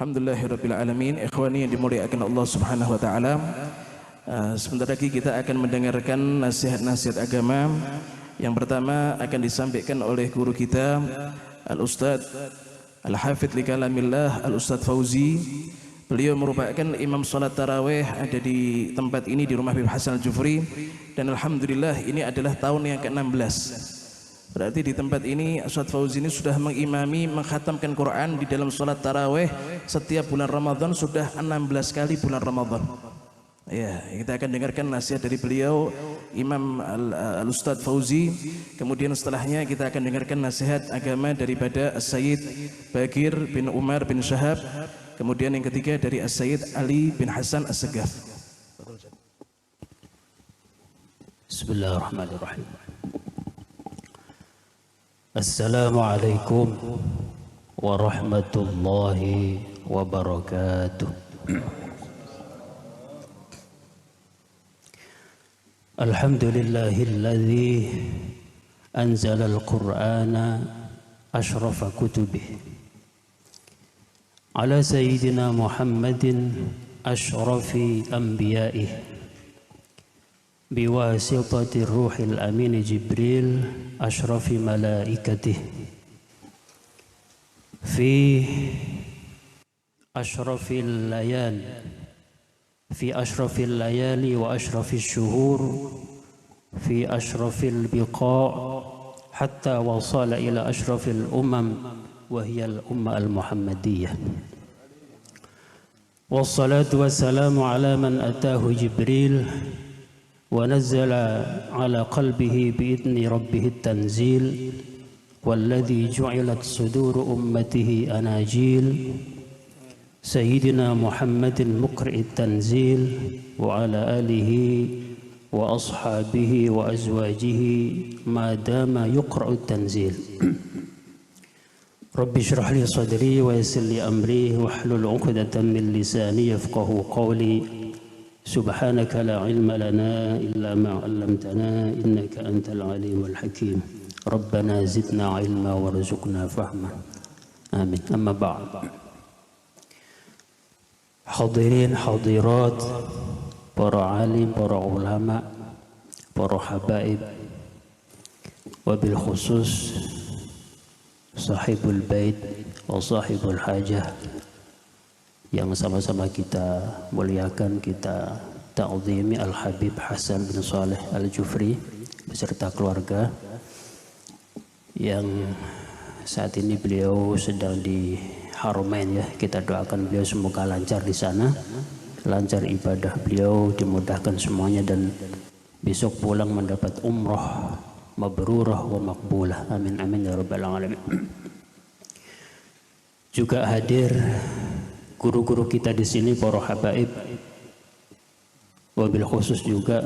Alhamdulillahirabbil alamin. Ikhwani yang dimuliakan Allah Subhanahu wa taala. Sebentar lagi kita akan mendengarkan nasihat-nasihat agama. Yang pertama akan disampaikan oleh guru kita Al-Ustadz Al-Hafidh li Kalamillah Al-Ustadz Fauzi. Beliau merupakan imam salat tarawih ada di tempat ini di rumah Habib Hasan Al-Jufri, dan alhamdulillah ini adalah tahun yang ke-16. Berarti di tempat ini Ustadz Fauzi ini sudah mengimami, mengkhatamkan Quran di dalam salat tarawih setiap bulan Ramadan, sudah 16 kali bulan Ramadan. Ya, kita akan dengarkan nasihat dari beliau Imam Al-Ustadz Fauzi. Kemudian setelahnya kita akan dengarkan nasihat agama daripada As-Sayyid Bakir bin Umar bin Syahab. Kemudian yang ketiga dari As-Sayyid Ali bin Hasan As-Segaf. Bismillahirrahmanirrahim. Assalamualaikum warahmatullahi wabarakatuh. Alhamdulillahilladzi anzala al-Qur'ana ashrafa kutubih ala sayyidina Muhammadin ashrafi anbiya'ih biwasitati ruhil amin Jibril ashrafi malaikatih fi ashrafil layal fi ashrafil layali wa ashrafil syuhur fi ashrafil biqa' hatta wasala ila ashrafil umam wa hiya al-umma al-muhammadiyah. Wassalatu wassalamu ala man atahu Jibril ونزل على قلبه بإذن ربه التنزيل والذي جعلت صدور أمته أناجيل سيدنا محمد مقرئ التنزيل وعلى آله وأصحابه وأزواجه ما دام يقرأ التنزيل. رب اشرح لي صدري ويسر لي أمري واحلل عقدة من لساني يفقهوا قولي. سبحانك لا علم لنا إلا ما علمتنا إنك أنت العليم الحكيم. ربنا زدنا علما وارزقنا فهما آمين. أما بعد، hadirin hadirat, para alim, para ulama, para habaib, wabil khusus sahibul bait wa sahibul hajah yang sama-sama kita muliakan, kita ta'zimi Al-Habib Hasan bin Saleh Al-Jufri beserta keluarga yang saat ini beliau sedang di Haramain ya. Kita doakan beliau semoga lancar di sana, lancar ibadah beliau, dimudahkan semuanya, dan besok pulang mendapat umrah mabrurah wa maqbulah. Amin amin ya rabbal alamin. Juga hadir guru-guru kita di sini, para habaib, wabil khusus juga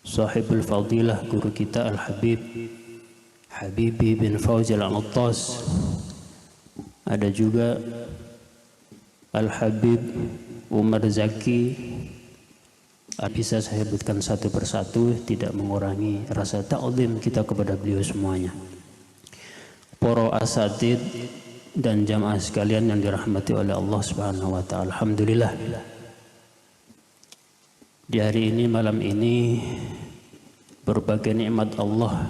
sahibul fadilah guru kita Al-Habib Habibi bin Fauzi Al-Attas. Ada juga Al-Habib Umar Zaki. Bisa saya sebutkan satu persatu, tidak mengurangi rasa ta'zim kita kepada beliau semuanya. Para asatid dan jamaah sekalian yang dirahmati oleh Allah Subhanahu wa taala. Alhamdulillah, di hari ini, malam ini, berbagai nikmat Allah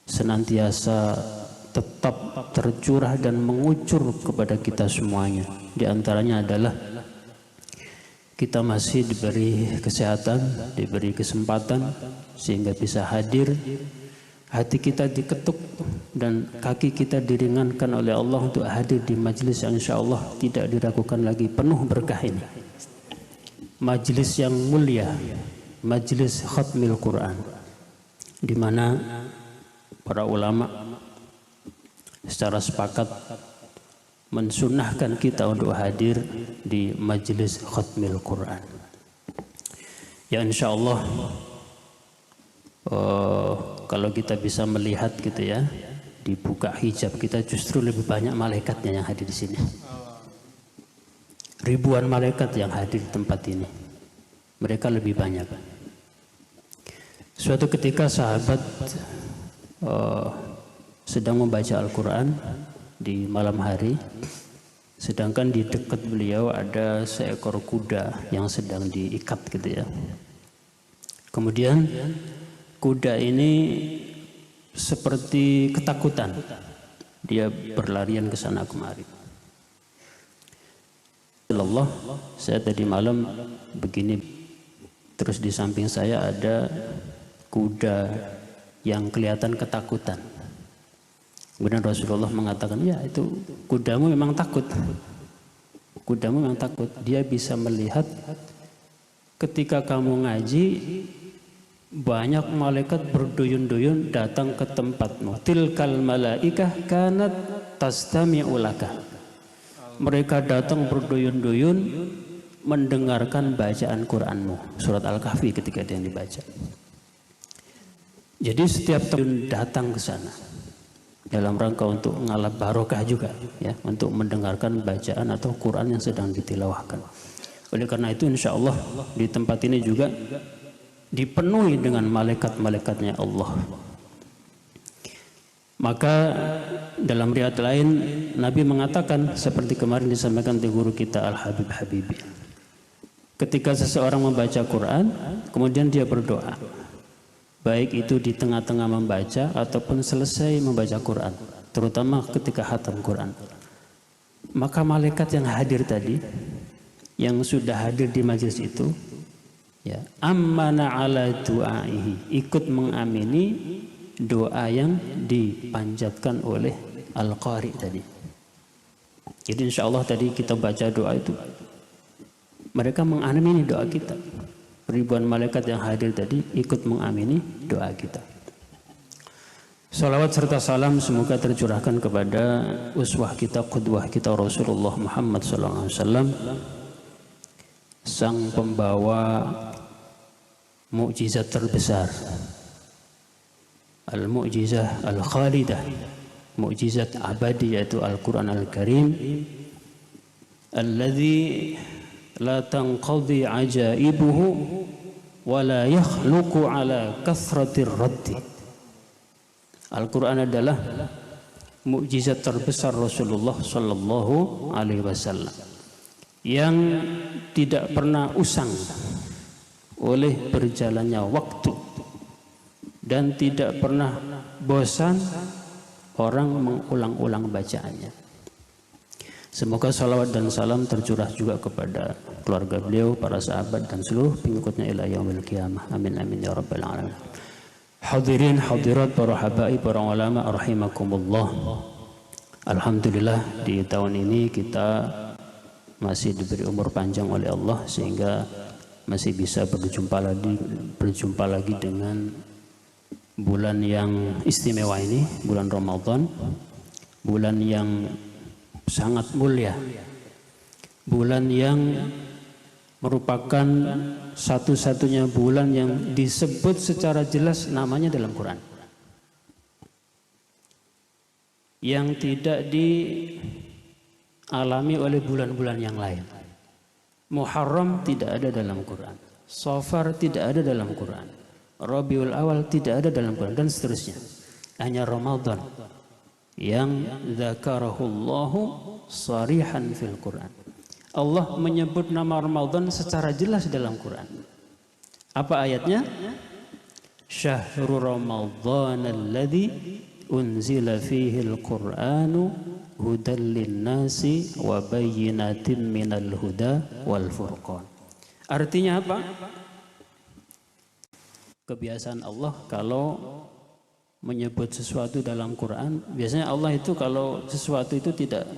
senantiasa tetap tercurah dan mengucur kepada kita semuanya. Di antaranya adalah kita masih diberi kesehatan, diberi kesempatan sehingga bisa hadir. Hati kita diketuk dan kaki kita diringankan oleh Allah untuk hadir di majelis yang insya Allah tidak diragukan lagi penuh berkah ini. Majelis yang mulia, majelis khatmil Quran, di mana para ulama secara sepakat mensunnahkan kita untuk hadir di majelis khatmil Quran. Ya insya Allah, kalau kita bisa melihat gitu ya, dibuka hijab kita justru lebih banyak malaikatnya yang hadir di sini. Ribuan malaikat yang hadir di tempat ini, mereka lebih banyak. Suatu ketika sahabat sedang membaca Al-Quran di malam hari, Sedangkan di dekat beliau ada seekor kuda yang sedang diikat gitu ya. Kemudian kuda ini seperti ketakutan. Dia berlarian ke sana kemari. Allah, saya tadi malam begini, terus di samping saya ada kuda yang kelihatan ketakutan. Kemudian Rasulullah mengatakan, ya itu kudamu memang takut. Kudamu memang takut. Dia bisa melihat ketika kamu ngaji, banyak malaikat berduyun-duyun datang ke tempatmu. Tilkal malaikah kanat tastami'u laka. Mereka datang berduyun-duyun mendengarkan bacaan Qur'anmu. Surat Al-Kahfi ketika dia dibaca. Jadi setiap tahun datang ke sana dalam rangka untuk ngalap barokah juga, ya, untuk mendengarkan bacaan atau Quran yang sedang ditilawahkan. Oleh karena itu, insya Allah di tempat ini juga dipenuhi dengan malaikat-malaikatnya Allah. Maka dalam riwayat lain Nabi mengatakan seperti kemarin disampaikan di guru kita Al-Habib Habibi. Ketika seseorang membaca Quran, kemudian dia berdoa, baik itu di tengah-tengah membaca ataupun selesai membaca Quran, terutama ketika khatam Quran, maka malaikat yang hadir tadi, yang sudah hadir di majelis itu, ya, ammana ala du'aihi, ikut mengamini doa yang dipanjatkan oleh Al-Qari tadi. Jadi insya Allah tadi kita baca doa itu, mereka mengamini doa kita. Ribuan malaikat yang hadir tadi ikut mengamini doa kita. Salawat serta salam semoga tercurahkan kepada uswah kita, qudwah kita Rasulullah Muhammad SAW, sang pembawa mukjizat terbesar, al-mu'jizah al-khalidah, mukjizat abadi, yaitu Al-Quran Al-Karim, alladzi la tanqadhi ajaibuhu wa la yakhluqu ala kathratir raddi. Al-Quran adalah mukjizat terbesar Rasulullah sallallahu alaihi wasallam yang tidak pernah usang oleh berjalannya waktu dan tidak pernah bosan orang mengulang-ulang bacaannya. Semoga salawat dan salam tercurah juga kepada keluarga beliau, para sahabat dan seluruh pengikutnya ila yaumil qiyamah. Amin amin ya rabbal alamin. Hadirin hadirat, para habaib, para ulama rahimakumullah. Alhamdulillah di tahun ini kita masih diberi umur panjang oleh Allah sehingga masih bisa berjumpa lagi dengan bulan yang istimewa ini, bulan Ramadan, bulan yang sangat mulia, bulan yang merupakan satu-satunya bulan yang disebut secara jelas namanya dalam Quran, yang tidak dialami oleh bulan-bulan yang lain. Muharram tidak ada dalam Quran, Safar tidak ada dalam Quran, Rabiul Awal tidak ada dalam Quran, dan seterusnya. Hanya Ramadan yang dzakarahullahu sharihan fil Quran. Allah menyebut nama Ramadan secara jelas dalam Quran. Apa ayatnya? Syahrul Ramadan alladzi unzila fihi al-Qur'anu hudal linnasi wa bayyinatin minal huda wal furqan. Artinya apa? Kebiasaan Allah kalau menyebut sesuatu dalam Quran, biasanya Allah itu kalau sesuatu itu tidak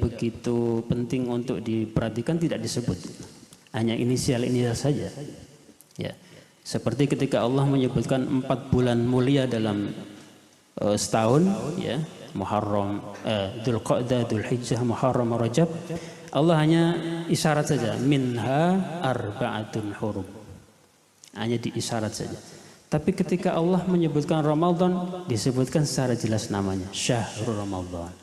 begitu penting untuk diperhatikan, tidak disebut, hanya inisial-inisial saja, ya. Seperti ketika Allah menyebutkan 4 bulan mulia dalam setahun, ya, Muharram, Dzulqa'dah, Dzulhijjah, Muharram, Rajab, Allah hanya isyarat saja, minha arba'atun hurum, hanya diisyarat saja. Tapi ketika Allah menyebutkan Ramadan, disebutkan secara jelas namanya, Syahrul Ramadan.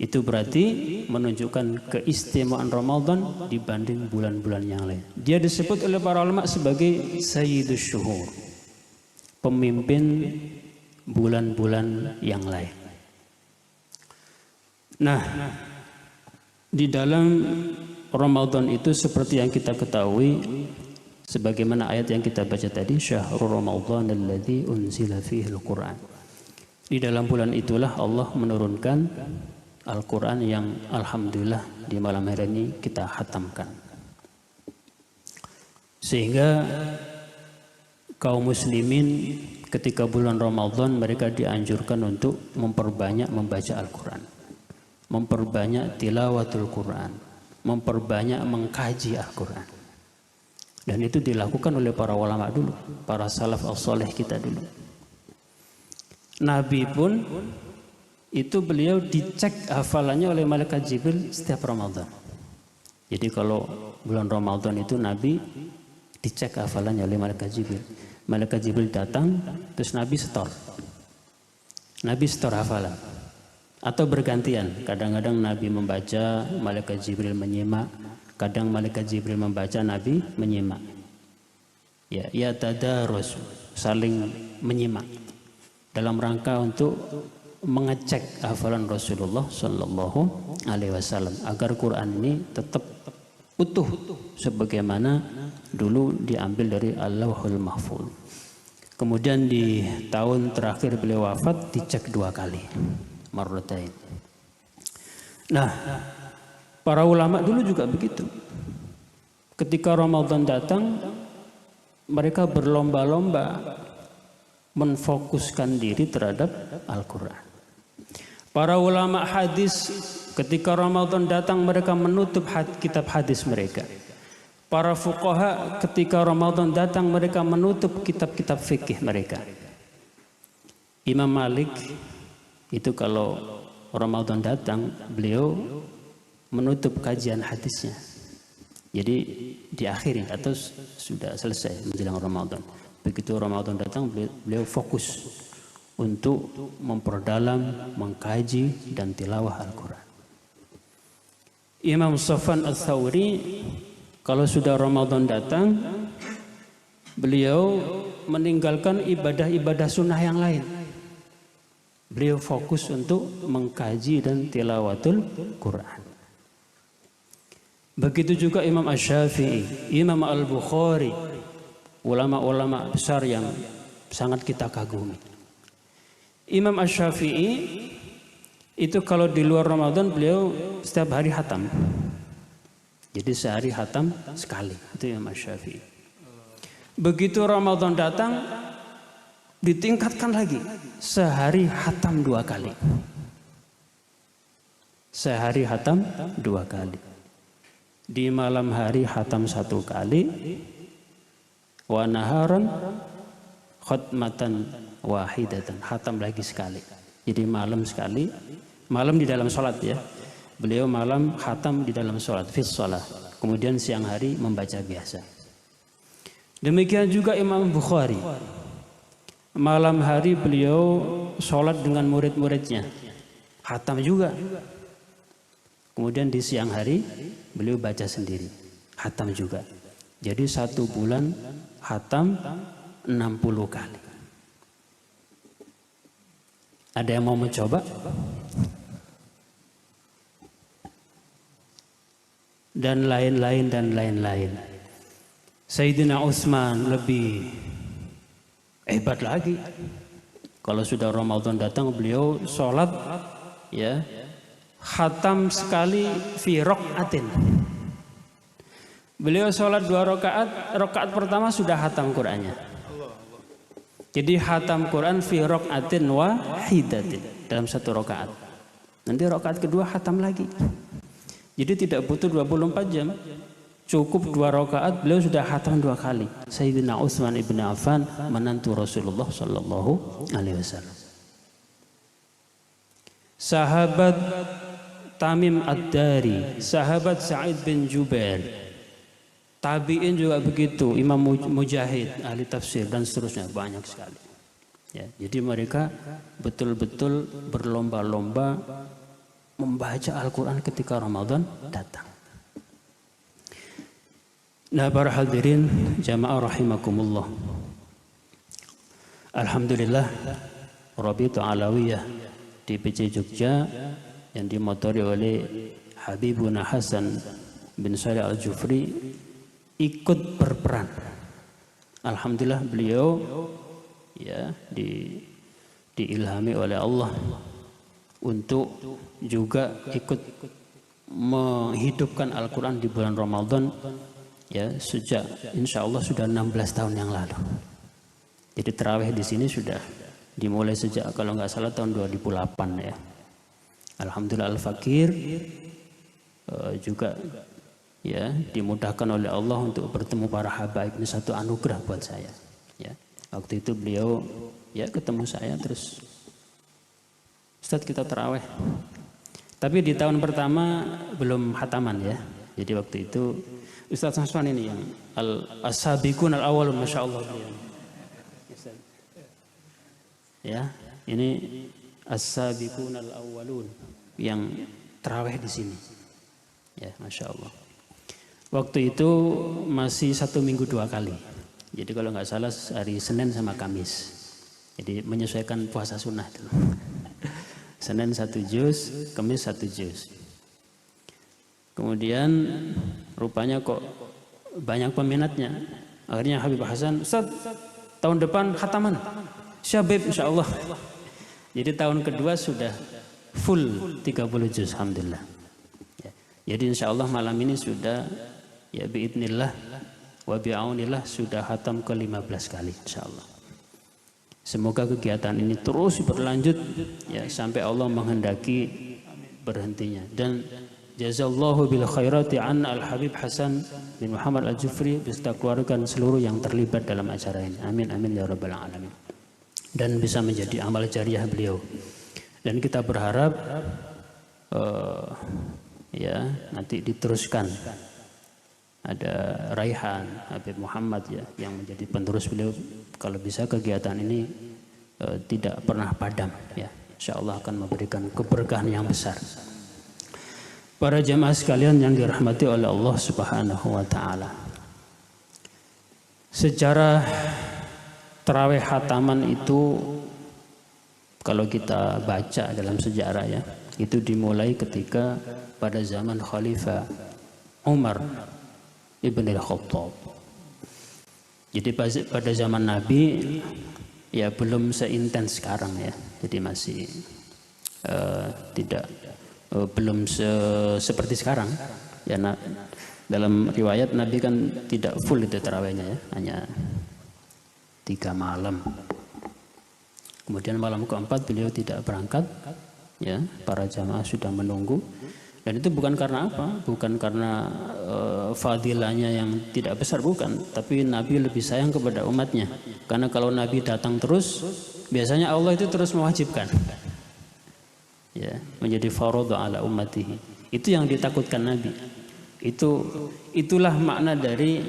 Itu berarti menunjukkan keistimewaan Ramadan dibanding bulan-bulan yang lain. Dia disebut oleh para ulama sebagai Sayyidus Syuhur, pemimpin bulan-bulan yang lain. Nah, Di dalam Ramadan itu seperti yang kita ketahui, sebagaimana ayat yang kita baca tadi, syahrul Ramadan alladzi unzila fihi al-Qur'an. Di dalam bulan itulah Allah menurunkan Al-Quran yang alhamdulillah di malam hari ini kita khatamkan. Sehingga kaum muslimin ketika bulan Ramadan mereka dianjurkan untuk memperbanyak membaca Al-Quran, memperbanyak tilawatul Quran, memperbanyak mengkaji Al-Quran. Dan itu dilakukan oleh para ulama dulu, para salaf as-saleh kita dulu. Nabi pun itu beliau dicek hafalannya oleh malaikat Jibril setiap Ramadan. Jadi kalau bulan Ramadan itu Nabi dicek hafalannya oleh malaikat Jibril. Malaikat Jibril datang, terus Nabi setor. Nabi setor hafalan. Atau bergantian, kadang-kadang Nabi membaca, malaikat Jibril menyimak. Kadang malaikat Jibril membaca, Nabi menyimak. Ya tadarus, saling menyimak. Dalam rangka untuk mengecek hafalan Rasulullah Sallallahu Alaihi Wasallam agar Quran ini tetap utuh sebagaimana dulu diambil dari Al-Lauhul Mahfuz. Kemudian di tahun terakhir beliau wafat dicek 2 kali, marratain. Nah, para ulama dulu juga begitu. Ketika Ramadan datang, mereka berlomba-lomba menfokuskan diri terhadap Al-Quran. Para ulama hadis ketika Ramadan datang mereka menutup kitab hadis mereka. Para fuqaha ketika Ramadan datang mereka menutup kitab-kitab fikih mereka. Imam Malik itu kalau Ramadan datang beliau menutup kajian hadisnya. Jadi diakhiri atau sudah selesai menjelang Ramadan. Begitu Ramadan datang beliau fokus untuk memperdalam, mengkaji dan tilawah Al-Quran. Imam Sufyan Ats-Tsauri kalau sudah Ramadan datang beliau meninggalkan ibadah-ibadah sunnah yang lain. Beliau fokus untuk mengkaji dan tilawatul Quran. Begitu juga Imam Asy-Syafi'i, Imam Al-Bukhari, ulama-ulama besar yang sangat kita kagumi. Imam Asy-Syafi'i itu kalau di luar Ramadan beliau setiap hari khatam. Jadi sehari khatam sekali. Itu Imam Asy-Syafi'i. Begitu Ramadan datang ditingkatkan lagi. Sehari khatam 2 kali. Sehari khatam 2 kali. Di malam hari khatam 1 kali. Wa naharan khatmatan wahidatan, khatam lagi sekali. Jadi malam sekali, malam di dalam sholat ya. Beliau malam khatam di dalam sholat, fis sholat. Kemudian siang hari membaca biasa. Demikian juga Imam Bukhari. Malam hari beliau sholat dengan murid-muridnya, khatam juga. Kemudian di siang hari beliau baca sendiri, khatam juga. Jadi 1 bulan khatam 60 kali. Ada yang mau mencoba? Dan lain-lain. Sayyidina Utsman lebih hebat lagi. Kalau sudah Ramadan datang beliau sholat ya khatam sekali fi raqatin. Beliau sholat 2 rakaat, rakaat pertama sudah khatam Qur'annya. Jadi khatam Quran fi raqatin wahidatin, dalam 1 rakaat. Nanti rakaat kedua khatam lagi. Jadi tidak butuh 24 jam. Cukup 2 rakaat beliau sudah khatam 2 kali. Sayyidina Utsman ibn Affan menantu Rasulullah Sallallahu Alaihi Wasallam. Sahabat Tamim Ad-Dari, sahabat Sa'id bin Jubair, tabi'in juga begitu, Imam Mujahid, ahli tafsir dan seterusnya, banyak sekali. Ya, jadi mereka betul-betul berlomba-lomba membaca Al-Quran ketika Ramadan datang. Nah, para hadirin jamaah rahimakumullah. Alhamdulillah, Rabi'atul Alawiyah di PC Jogja yang dimotori oleh Habibuna Hasan bin Shalih Al-Jufri ikut berperan. Alhamdulillah beliau ya diilhami oleh Allah untuk juga ikut menghidupkan Al-Quran di bulan Ramadan ya sejak insya Allah sudah 16 tahun yang lalu. Jadi tarawih di sini sudah dimulai sejak kalau nggak salah tahun 2008 ya. Alhamdulillah Al-Fakir juga ya dimudahkan oleh Allah untuk bertemu para habaib, ini satu anugerah buat saya ya. Waktu itu beliau ya ketemu saya terus, Ustadz kita tarawih. Tapi di tahun pertama belum khataman ya. Jadi waktu itu Ustadz Hasman ini yang as-sabiqun al-awwalun masyaallah beliau. Ya, ini as-sabiqun al-awwalun yang tarawih di sini. Ya, Masya Allah. Waktu itu masih 1 minggu 2 kali. Jadi kalau nggak salah hari Senin sama Kamis. Jadi menyesuaikan puasa sunnah dulu. Senin 1 juz, Kamis 1 juz. Kemudian rupanya kok banyak peminatnya. Akhirnya Habib Hasan, Ustaz, tahun depan khataman. Syabib insya Allah. Jadi tahun kedua sudah full 30 juz, alhamdulillah. Ya. Jadi insya Allah malam ini sudah ya biidnillah wa bi'aunillah sudah khatam ke 15 kali insya Allah. Semoga kegiatan ini terus berlanjut ya sampai Allah menghendaki berhentinya. Dan jazallahu bil khairati an Al-Habib Hasan bin Muhammad Al-Jufri beserta keluarga seluruh yang terlibat dalam acara ini. Amin amin ya rabbal alamin. Dan bisa menjadi amal jariah beliau. Dan kita berharap ya nanti diteruskan. Ada Raihan Habib Muhammad ya yang menjadi penerus beliau. Kalau bisa kegiatan ini tidak pernah padam ya. Insyaallah akan memberikan keberkahan yang besar. Para jamaah sekalian yang dirahmati oleh Allah Subhanahu wa taala. Sejarah tarawih khataman itu kalau kita baca dalam sejarah ya, itu dimulai ketika pada zaman Khalifah Umar Ibn al-Khattab. Jadi pada zaman Nabi ya belum seintens sekarang ya. Jadi masih belum seperti sekarang. Ya dalam riwayat Nabi kan tidak full itu tarawihnya ya, hanya 3 malam. Kemudian malam keempat beliau tidak berangkat ya, para jamaah sudah menunggu. Dan itu bukan karena apa? Bukan karena fadilahnya yang tidak besar, bukan. Tapi Nabi lebih sayang kepada umatnya. Karena kalau Nabi datang terus, biasanya Allah itu terus mewajibkan. Ya, menjadi faradhu ala ummatihi. Itu yang ditakutkan Nabi. Itulah makna dari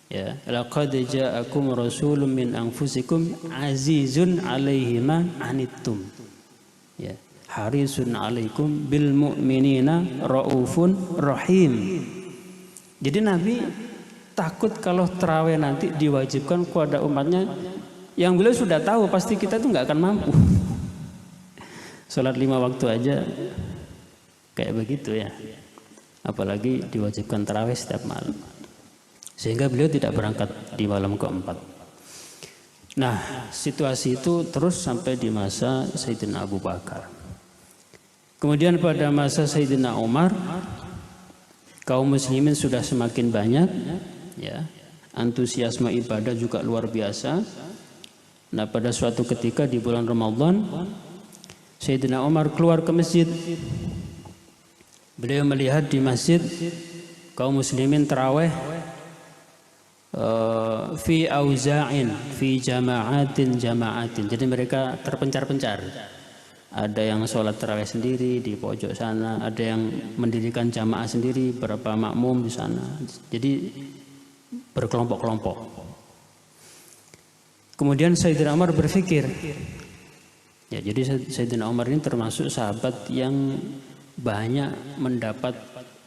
ya, laqad ja'akum rasulun min anfusikum azizun 'alaihi ma anittum. Ya. Harisun alaikum bil mu'minina raufun rahim. Jadi Nabi takut kalau tarawih nanti diwajibkan kepada umatnya yang beliau sudah tahu pasti kita itu nggak akan mampu. Salat 5 waktu aja kayak begitu ya. Apalagi diwajibkan tarawih setiap malam. Sehingga beliau tidak berangkat di malam keempat. Nah, situasi itu terus sampai di masa Sayyidina Abu Bakar. Kemudian pada masa Sayyidina Umar, kaum muslimin sudah semakin banyak ya. Antusiasme ibadah juga luar biasa. Nah, pada suatu ketika di bulan Ramadan, Sayyidina Umar keluar ke masjid. Beliau melihat di masjid kaum muslimin tarawih fi auza'in fi jama'atin. Jadi mereka terpencar-pencar. Ada yang sholat tarawih sendiri di pojok sana, ada yang mendirikan jamaah sendiri, berapa makmum di sana. Jadi berkelompok-kelompok. Kemudian Sayyidina Umar berpikir, ya jadi Sayyidina Umar ini termasuk sahabat yang banyak mendapat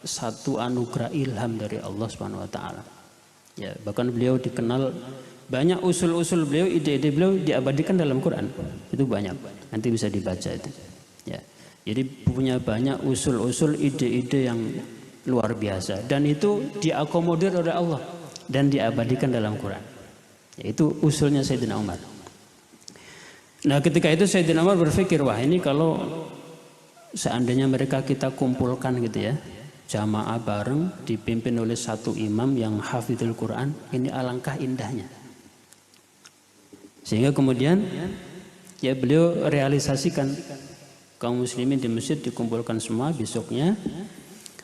satu anugerah ilham dari Allah Subhanahu wa taala. Ya, bahkan beliau dikenal banyak usul-usul beliau, ide-ide beliau diabadikan dalam Quran. Itu banyak. Nanti bisa dibaca itu. Ya. Jadi punya banyak usul-usul, ide-ide yang luar biasa, dan itu diakomodir oleh Allah dan diabadikan dalam Quran. Yaitu usulnya Sayyidina Umar. Nah, ketika itu Sayyidina Umar berpikir, wah ini kalau seandainya mereka kita kumpulkan gitu ya, jamaah bareng dipimpin oleh satu imam yang hafidhul Quran, ini alangkah indahnya. Sehingga kemudian ya beliau realisasikan, kaum muslimin di masjid dikumpulkan semua besoknya,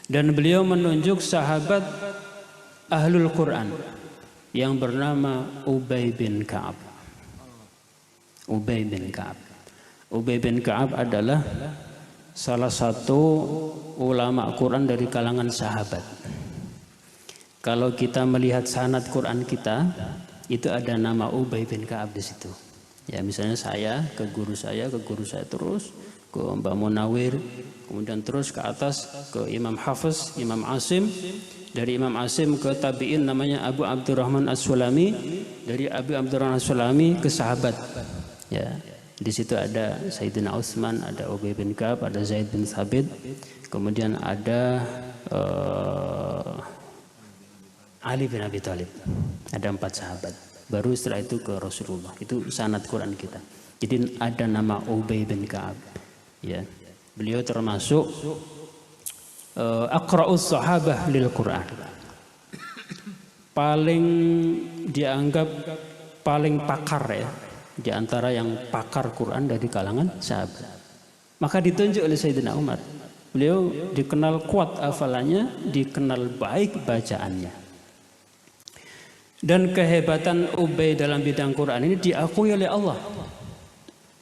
dan beliau menunjuk sahabat ahlul Quran yang bernama Ubay bin Ka'ab. Ubay bin Ka'ab. Ubay bin Ka'ab adalah salah satu ulama Quran dari kalangan sahabat. Kalau kita melihat sanad Quran kita, itu ada nama Ubay bin Ka'ab di situ. Ya, misalnya saya ke guru saya terus ke Mbak Munawir, kemudian terus ke atas ke Imam Hafiz, Imam Asim, dari Imam Asim ke tabi'in namanya Abu Abdurrahman As-Sulami, dari Abu Abdurrahman As-Sulami ke sahabat. Ya, di situ ada Sayyidina Utsman, ada Ubay bin Ka'ab, ada Zaid bin Thabit, kemudian ada Ali bin Abi Thalib. Ada 4 sahabat. Baru setelah itu ke Rasulullah. Itu sanad Quran kita. Jadi ada nama Ubay bin Ka'ab. Ya, beliau termasuk aqra'us sahabah lil Quran. Paling dianggap paling pakar ya, di antara yang pakar Quran dari kalangan sahabat. Maka ditunjuk oleh Sayyidina Umar. Beliau dikenal kuat hafalannya, dikenal baik bacaannya. Dan kehebatan Ubay dalam bidang Quran ini diakui oleh Allah.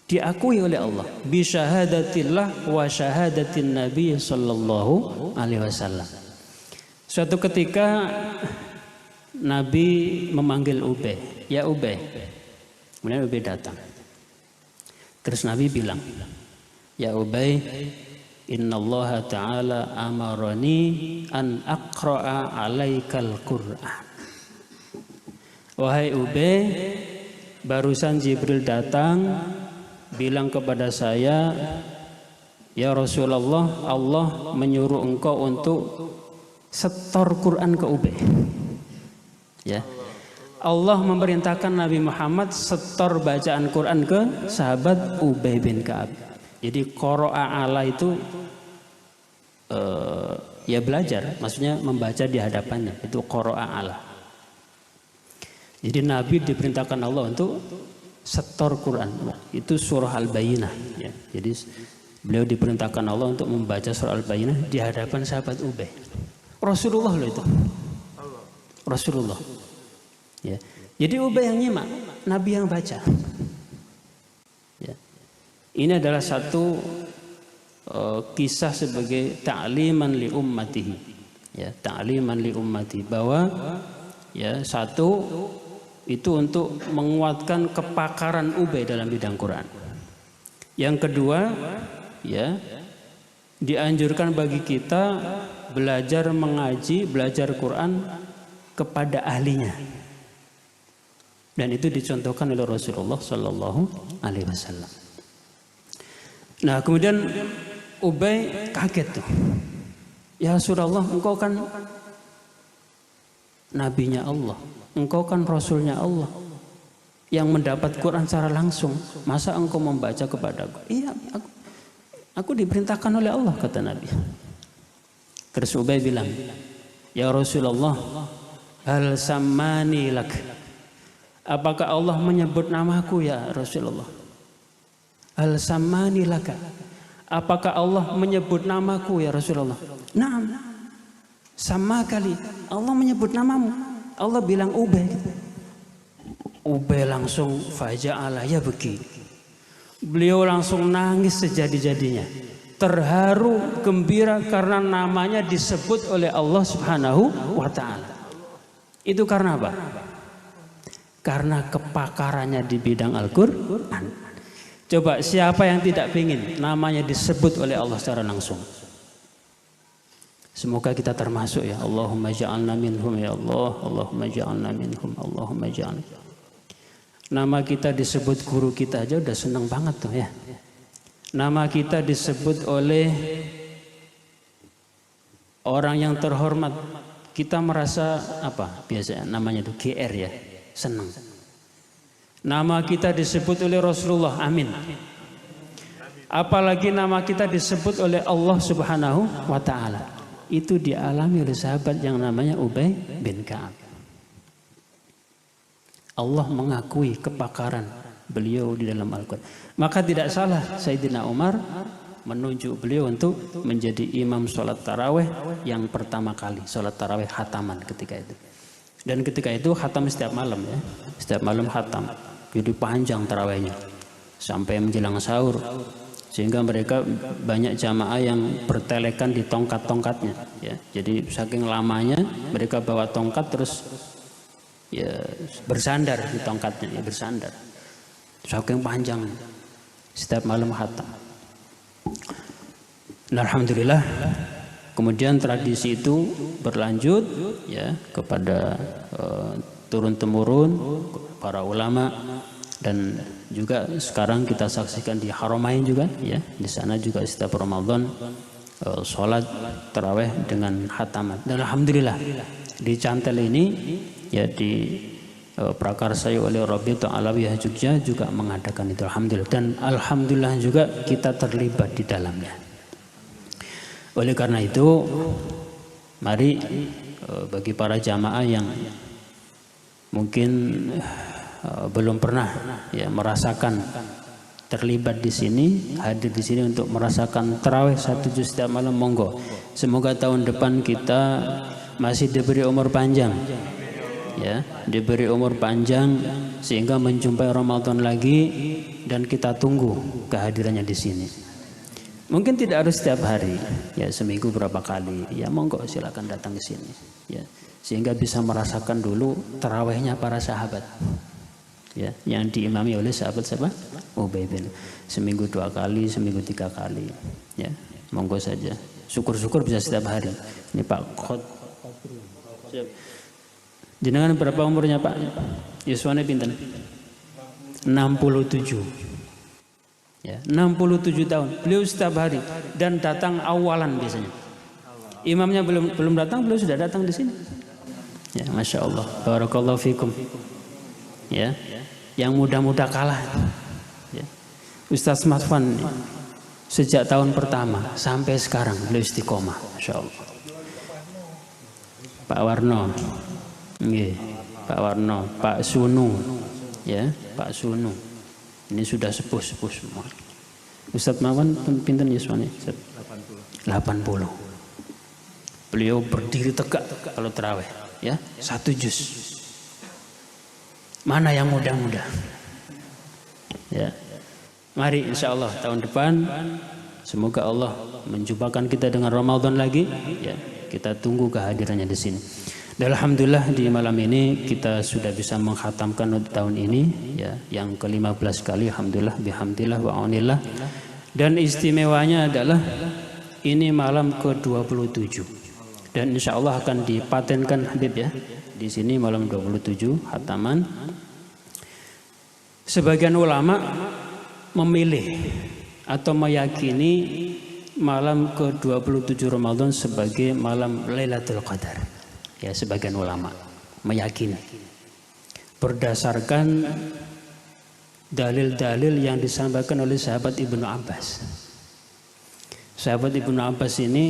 Diakui oleh Allah bi syahadatillah wa syahadatin Nabi sallallahu alaihi wasallam. Suatu ketika Nabi memanggil Ubay, "Ya Ubay." Kemudian Ubay datang. Terus Nabi bilang, "Ya Ubay, innallaha ta'ala amarani an aqra'a 'alaikal Qur'an." Wahai Ubay, barusan Jibril datang bilang kepada saya, ya Rasulullah, Allah menyuruh engkau untuk setor Quran ke Ubay. Ya, Allah memerintahkan Nabi Muhammad setor bacaan Quran ke sahabat Ubay bin Ka'ab. Jadi qara'a ala itu ya belajar, maksudnya membaca di hadapannya, itu qara'a ala. Jadi Nabi diperintahkan Allah untuk setor Quran. Itu surah Al-Bayyinah ya. Jadi beliau diperintahkan Allah untuk membaca surah Al-Bayyinah di hadapan sahabat Ubay. Rasulullah loh itu. Rasulullah. Ya. Jadi Ubay yang nyimak, Nabi yang baca. Ya. Ini adalah satu kisah sebagai ta'liman li ummatihi. Ya, ta'liman li ummati, bahwa ya satu itu untuk menguatkan kepakaran Ubay dalam bidang Quran. Yang kedua, ya, dianjurkan bagi kita belajar mengaji, belajar Quran kepada ahlinya. Dan itu dicontohkan oleh Rasulullah Sallallahu Alaihi Wasallam. Nah, kemudian Ubay kaget tuh. Ya Rasulullah, engkau kan nabinya Allah, engkau kan rasulnya Allah yang mendapat Quran secara langsung, masa engkau membaca kepadaku? Iya, aku diperintahkan oleh Allah, kata Nabi. Terus Ubay bilang, ya Rasulullah, hal sammani lak, apakah Allah menyebut namaku ya Rasulullah? Hal sammani laka, apakah Allah menyebut namaku ya Rasulullah? Naam, sama kali Allah menyebut namamu. Allah bilang Ubay. Ubay langsung faja'ala yabki. Beliau langsung nangis sejadi-jadinya. Terharu, gembira karena namanya disebut oleh Allah Subhanahu wa taala. Itu karena apa? Karena kepakarannya di bidang Al-Qur'an. Coba siapa yang tidak ingin namanya disebut oleh Allah secara langsung? Semoga kita termasuk ya. Allahumma ja'alna minhum ya Allah. Allahumma ja'alna minhum. Allahumma ja'alna. Nama kita disebut guru kita aja udah senang banget tuh ya. nama kita disebut oleh orang yang terhormat, kita merasa apa? Biasanya namanya itu GR ya, senang. Nama kita disebut oleh Rasulullah, amin. Apalagi nama kita disebut oleh Allah Subhanahu wa Ta'ala. Itu dialami oleh sahabat yang namanya Ubay bin Ka'ab. Allah mengakui kepakaran beliau di dalam Al-Quran. Maka tidak salah Sayyidina Umar menunjuk beliau untuk menjadi imam sholat taraweh yang pertama kali, sholat taraweh khataman ketika itu. Dan ketika itu khatam setiap malam ya, setiap malam khatam. Jadi panjang tarawehnya sampai menjelang sahur, sehingga mereka banyak jamaah yang bertelekan di tongkat-tongkatnya ya. Jadi saking lamanya mereka bawa tongkat terus ya bersandar di tongkatnya, ya bersandar. Saking panjang setiap malam khatam. Nah, alhamdulillah kemudian tradisi itu berlanjut ya kepada turun temurun para ulama, dan juga sekarang kita saksikan di Haramain juga ya, di sana juga setiap Ramadan sholat taraweh dengan khataman. Dan alhamdulillah di Cantel ini ya, di prakarsai oleh Rabi'atul Alawiyah Jogja juga mengadakan itu, alhamdulillah. Dan alhamdulillah juga kita terlibat di dalamnya. Oleh karena itu mari bagi para jamaah yang mungkin belum pernah ya merasakan terlibat di sini, hadir di sini untuk merasakan tarawih 1 juz setiap malam, monggo. Semoga tahun depan kita masih diberi umur panjang ya, diberi umur panjang sehingga menjumpai Ramadan lagi, dan kita tunggu kehadirannya di sini. Mungkin tidak harus setiap hari ya, seminggu berapa kali ya, monggo silakan datang ke sini ya, sehingga bisa merasakan dulu tarawihnya para sahabat ya, yang diimami oleh sahabat siapa? Ubay bin. Seminggu 2 kali, seminggu 3 kali ya, monggo saja. Syukur-syukur bisa setiap hari. Ini Pak Khod. Jenengan berapa umurnya Pak? Yuswane pinten? 67 ya, 67 tahun. Beliau setiap hari dan datang awalan biasanya. Imamnya belum datang, beliau sudah datang di sini. Ya, masya Allah. Barakallahu fikum. Ya, yang muda-muda kalah. Ya. Ustaz Matfan sejak tahun pertama sampai sekarang beliau istiqomah, masya Allah. Pak Warno, Pak Warno, Pak Sunu, ya, Pak Sunu. Ini sudah sepuh-sepuh semua. Ustaz Mawan pinten yuswane? 80. Beliau berdiri tegak kalau tarawih, ya, 1 juz. Mana yang muda-muda? Ya. Mari insya Allah tahun depan semoga Allah menjumpakan kita dengan Ramadan lagi, ya. Kita tunggu kehadirannya di sini. Dan alhamdulillah di malam ini kita sudah bisa mengkhatamkan untuk tahun ini ya, yang ke-15 kali, alhamdulillah bihamdillah wa aunillah. Dan istimewanya adalah ini malam ke-27. Dan insya Allah akan dipatenkan Habib ya. Di sini malam 27 khataman. Sebagian ulama memilih atau meyakini malam ke-27 Ramadan sebagai malam Lailatul Qadar. Ya, sebagian ulama meyakini berdasarkan dalil-dalil yang disampaikan oleh sahabat Ibnu Abbas. Sahabat Ibnu Abbas ini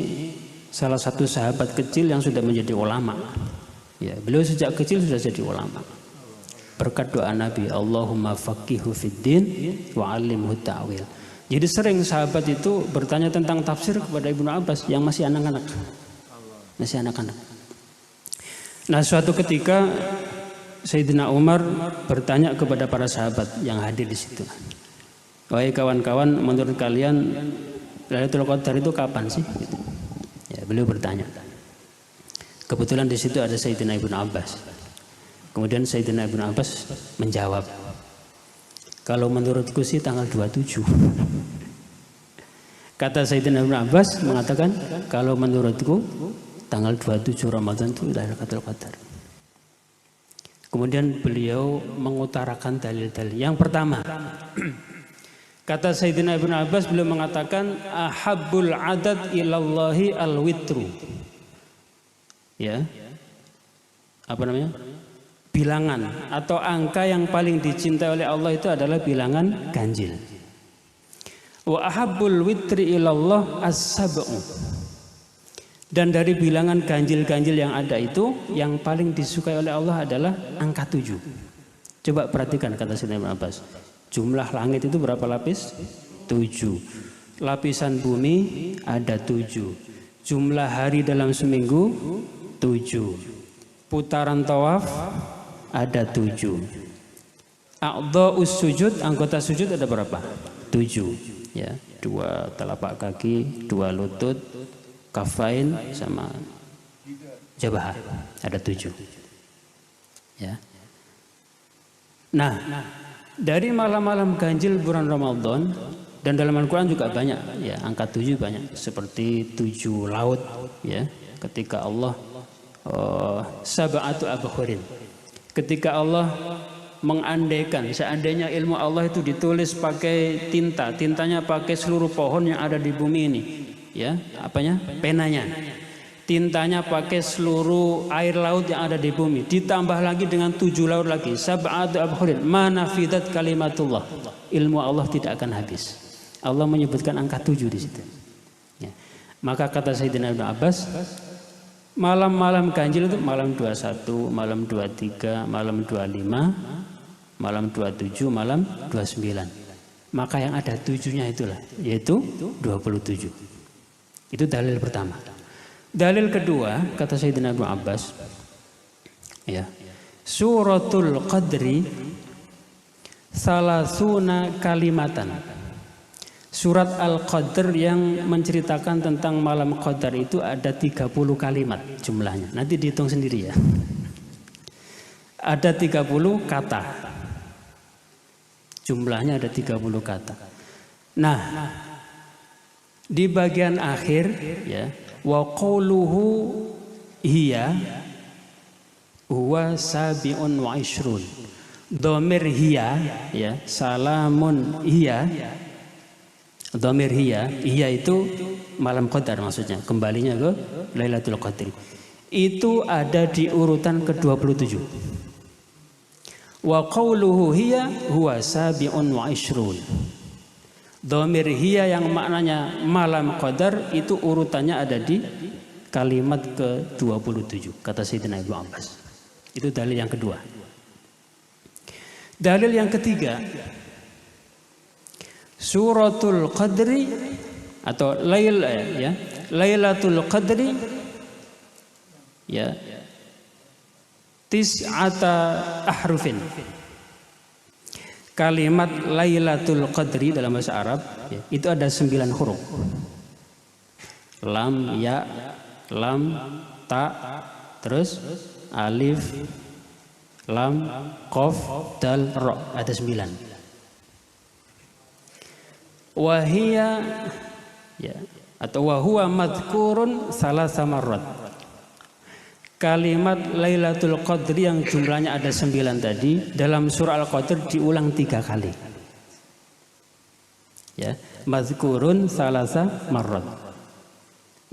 salah satu sahabat kecil yang sudah menjadi ulama. Ya, beliau sejak kecil sudah jadi ulama. Berkat doa Nabi, Allahumma faqihu fiddin wa 'allimhu ta'wil. Jadi sering sahabat itu bertanya tentang tafsir kepada Ibnu Abbas yang masih anak-anak. Masih anak-anak. Nah, suatu ketika Sayyidina Umar bertanya kepada para sahabat yang hadir di situ. Wahai kawan-kawan, menurut kalian Lailatul Qadar itu kapan sih? Gitu. Ya, beliau bertanya. Kebetulan di situ ada Sayyidina Ibnu Abbas. Kemudian Sayyidina Ibnu Abbas menjawab, kalau menurutku sih tanggal 27. Kata Sayyidina Ibnu Abbas mengatakan, kalau menurutku tanggal 27 Ramadan itu Lailatul Qadar. Kemudian beliau mengutarakan dalil-dalil. Yang pertama, Kata Sayyidina Ibnu Abbas, beliau mengatakan ahabbul adad ilallahi al-witru. Ya. Apa namanya? Bilangan atau angka yang paling dicintai oleh Allah itu adalah bilangan ganjil. Wa ahabbul witri ilallah as-sab'u. Dan dari bilangan ganjil-ganjil yang ada itu, yang paling disukai oleh Allah adalah angka 7. Coba perhatikan kata Sayyidina Ibnu Abbas. Jumlah langit itu berapa lapis? 7. Lapisan bumi ada 7. Jumlah hari dalam seminggu 7. Putaran tawaf ada 7. A'dha'us sujud, anggota sujud ada berapa? 7. Ya, 2 telapak kaki, 2 lutut, kafain sama jabah. Ada 7. Ya. Nah, dari malam-malam ganjil bulan Ramadan, dan dalam Al-Quran juga banyak, ya, angka 7 banyak, seperti 7 laut, ya, ketika Allah sab'atu abhurin, ketika Allah mengandaikan seandainya ilmu Allah itu ditulis pakai tinta, tintanya pakai seluruh pohon yang ada di bumi ini, ya, apanya, penanya, tintanya pakai seluruh air laut yang ada di bumi, ditambah lagi dengan 7 laut lagi, sab'atu abhurin, ma nafidat kalimatullah, ilmu Allah tidak akan habis. Allah menyebutkan angka 7 di situ. Ya. Maka kata Sayyidina Ibnu Abbas, malam-malam ganjil itu malam 21, malam 23, malam 25, malam 27, malam 29. Maka yang ada 7-nya itulah, yaitu 27. Itu dalil pertama. Dalil kedua, kata Sayyidina Ibnu Abbas, ya, suratul qadri salasuna kalimatan. Surat Al-Qadr yang menceritakan tentang malam Qadar itu ada 30 kalimat jumlahnya. Nanti dihitung sendiri ya. Ada 30 kata. Jumlahnya ada 30 kata. Nah, di bagian akhir, ya, wa qawluhu hiya huwa sabi'un wa ishrun. Dhamir hiya, ya, salamun hiya. Dhamir hiya itu malam Qadar maksudnya, kembalinya ke Lailatul Qadri. Itu ada di urutan ke-27. Wa qawluhu hiya huwa sabi'un wa ishrun. Dhamir hiya yang maknanya malam Qadar itu urutannya ada di kalimat ke-27, kata Sayyidina Ibnu Abbas. Itu dalil yang kedua. Dalil yang ketiga, suratul Qadri atau Lailatul Qadri, ya, tis'ata ahrufin. Kalimat Lailatul Qadri dalam bahasa Arab, ya, itu ada 9 huruf. Lam, ya, lam, ta, terus alif, lam, qaf, dal, ra, ada 9. Wahia, ya, atau wahuwa madhkurun salasa marrat. Kalimat Lailatul Qadri yang jumlahnya ada 9 tadi dalam surah Al-Qadr diulang 3 kali. Ya, madhkurun salasa marrat.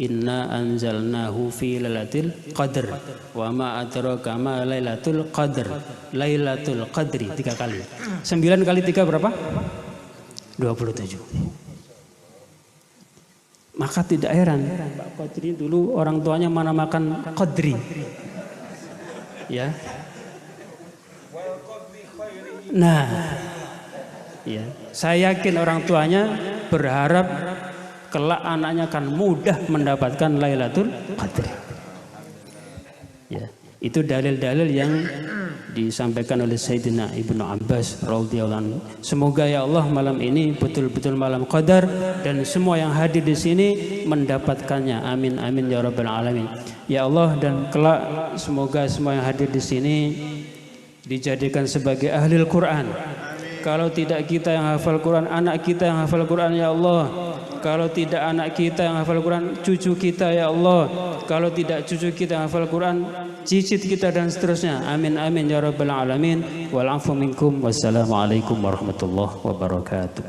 Inna anzalnahu fi lailatul qadr wa ma adraka ma lailatul qadr. Lailatul Qadri 3 kali. 9 kali 3 berapa? 27. Maka tidak heran Pak Qadri dulu orang tuanya menamakan Qadri, ya. Nah, ya, saya yakin orang tuanya berharap kelak anaknya akan mudah mendapatkan Lailatul Qadri. Ya, itu dalil-dalil yang disampaikan oleh Sayyidina Ibnu Abbas radhiyallahu anhu. Semoga ya Allah malam ini betul-betul malam Qadar dan semua yang hadir di sini mendapatkannya. Amin amin ya rabbal alamin. Ya Allah, dan kelak semoga semua yang hadir di sini dijadikan sebagai ahli Al-Qur'an. Kalau tidak kita yang hafal Quran, anak kita yang hafal Quran ya Allah. Kalau tidak anak kita yang hafal Quran, cucu kita ya Allah. Kalau tidak cucu kita yang hafal Quran, cicit kita dan seterusnya. Amin amin ya rabbal alamin. Wal afu minkum. Wassalamualaikum warahmatullahi wabarakatuh.